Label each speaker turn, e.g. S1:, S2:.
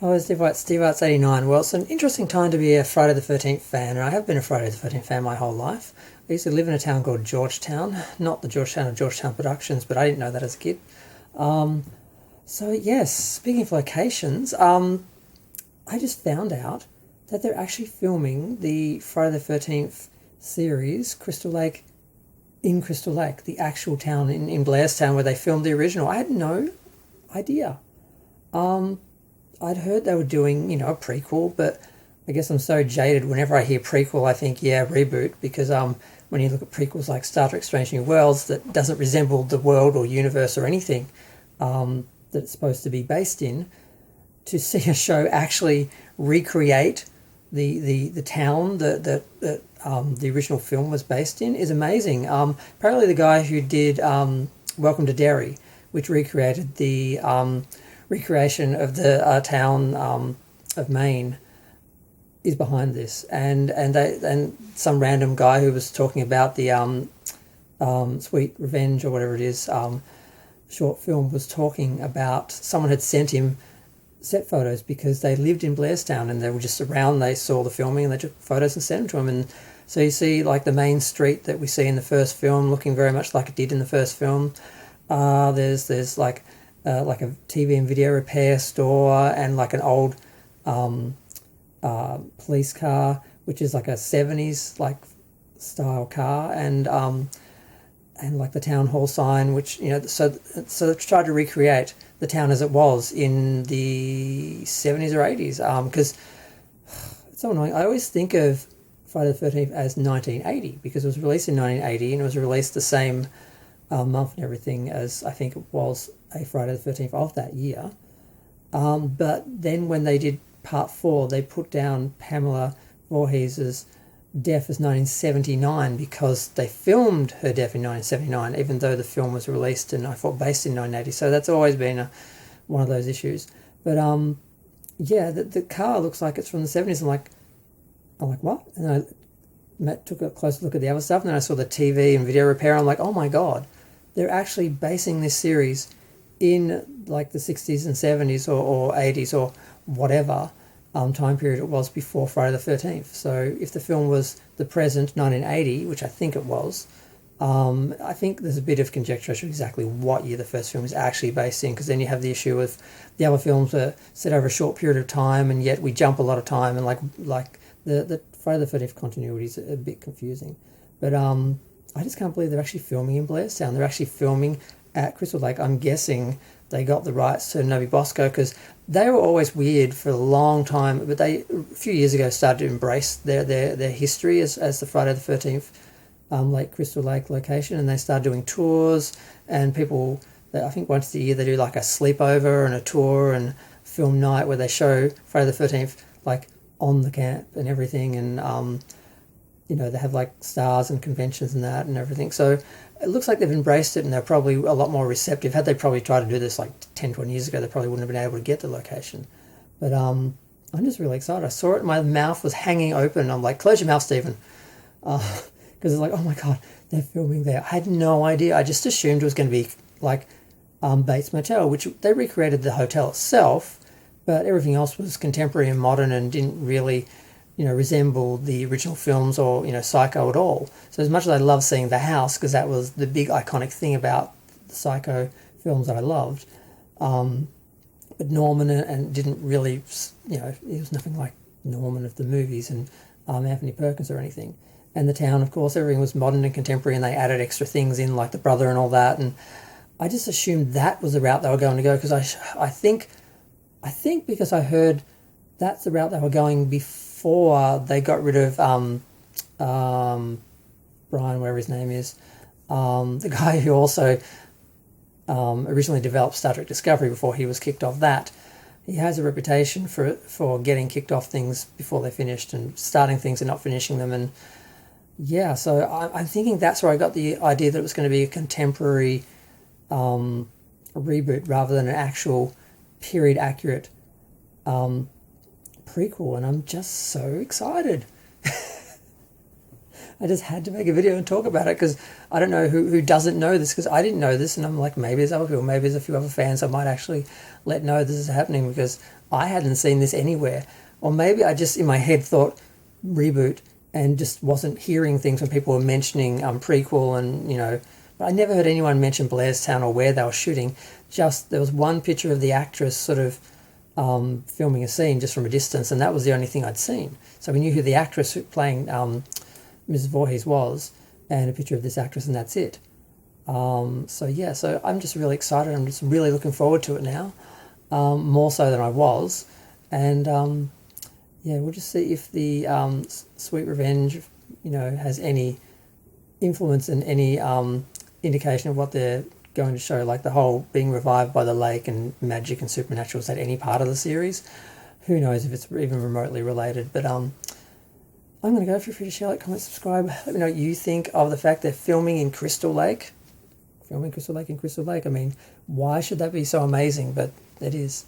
S1: Oh, it's Steve Arts 89. Well, it's an interesting time to be a Friday the 13th fan, and I have been a Friday the 13th fan my whole life. I used to live in a town called Georgetown, not the Georgetown of Georgetown Productions, but I didn't know that as a kid. Um, so, yes, speaking of locations, I just found out that they're actually filming the Friday the 13th series, Crystal Lake, in Crystal Lake, the actual town in Blairstown where they filmed the original. I had no idea. Um, I'd heard they were doing, a prequel, but I guess I'm so jaded. Whenever I hear prequel, I think, yeah, reboot, because when you look at prequels like Star Trek: Strange New Worlds, that doesn't resemble the world or universe or anything that it's supposed to be based in. To see a show actually recreate the town that the original film was based in is amazing. Apparently, the guy who did Welcome to Derry, which recreated the recreation of the town of Maine, is behind this, and some random guy who was talking about the Sweet Revenge or whatever it is short film was talking about someone had sent him set photos because they lived in Blairstown and they were just around. They saw the filming and they took photos and sent them to him. And so you see like the main street that we see in the first film looking very much like it did in the first film. There's like a TV and video repair store and like an old police car, which is like a 70s like style car, and like the town hall sign, which so tried to recreate the town as it was in the 70s or 80s. Because it's so annoying. I always think of Friday the 13th as 1980 because it was released in 1980 and it was released the same month and everything as I think it was a Friday the 13th of that year. But then when they did part 4, they put down Pamela Voorhees's death as 1979 because they filmed her death in 1979, even though the film was released and I thought based in 1980. So that's always been one of those issues. But yeah, the car looks like it's from the 70s. I'm like, what? And I took a close look at the other stuff, and then I saw the TV and video repair. I'm like, oh my god, they're actually basing this series in like the 60s and 70s or 80s or whatever time period it was before Friday the 13th. So if the film was the present 1980, which I think it was, I think there's a bit of conjecture as to exactly what year the first film is actually based in, because then you have the issue with the other films are set over a short period of time and yet we jump a lot of time, and like the Friday the 13th continuity is a bit confusing. But I just can't believe they're actually filming in Blairstown. They're actually filming at Crystal Lake. I'm guessing they got the rights to Novi Bosco because they were always weird for a long time, but they a few years ago started to embrace their history as the Friday the 13th Lake Crystal Lake location, and they started doing tours, and people, I think once a year they do like a sleepover and a tour and film night where they show Friday the 13th like on the camp and everything, and they have like stars and conventions and that and everything. So it looks like they've embraced it, and they're probably a lot more receptive. Had they probably tried to do this like 10, 20 years ago, they probably wouldn't have been able to get the location. But I'm just really excited. I saw it, my mouth was hanging open. I'm like, close your mouth, Stephen. Because it's like, oh my God, they're filming there. I had no idea. I just assumed it was going to be like Bates Motel, which they recreated the hotel itself, but everything else was contemporary and modern and didn't really resemble the original films or, Psycho at all. So as much as I love seeing the house, because that was the big iconic thing about the Psycho films that I loved, but Norman and didn't really, it was nothing like Norman of the movies and Anthony Perkins or anything. And the town, of course, everything was modern and contemporary, and they added extra things in, like the brother and all that. And I just assumed that was the route they were going to go, because I think because I heard that's the route they were going before they got rid of Brian, whatever his name is, the guy who also originally developed Star Trek Discovery before he was kicked off that. He has a reputation for getting kicked off things before they finished and starting things and not finishing them. And yeah, so I'm thinking that's where I got the idea that it was going to be a contemporary reboot rather than an actual period accurate prequel, and I'm just so excited. I just had to make a video and talk about it because I don't know who doesn't know this, because I didn't know this, and I'm like, maybe there's other people, maybe there's a few other fans I might actually let know this is happening, because I hadn't seen this anywhere. Or maybe I just in my head thought reboot and just wasn't hearing things when people were mentioning prequel and, but I never heard anyone mention Blairstown or where they were shooting. Just there was one picture of the actress sort of filming a scene just from a distance, and that was the only thing I'd seen. So we knew who the actress playing Mrs. Voorhees was, and a picture of this actress, and that's it. So I'm just really excited. I'm just really looking forward to it now, more so than I was. And we'll just see if the Sweet Revenge, has any influence and any indication of what they're going to show, like the whole being revived by the lake and magic and supernatural. Is that any part of the series? Who knows if it's even remotely related? But I'm going to go. Feel free to share, like, comment, subscribe. Let me know what you think of the fact they're filming in Crystal Lake. Filming Crystal Lake in Crystal Lake. I mean, why should that be so amazing? But it is.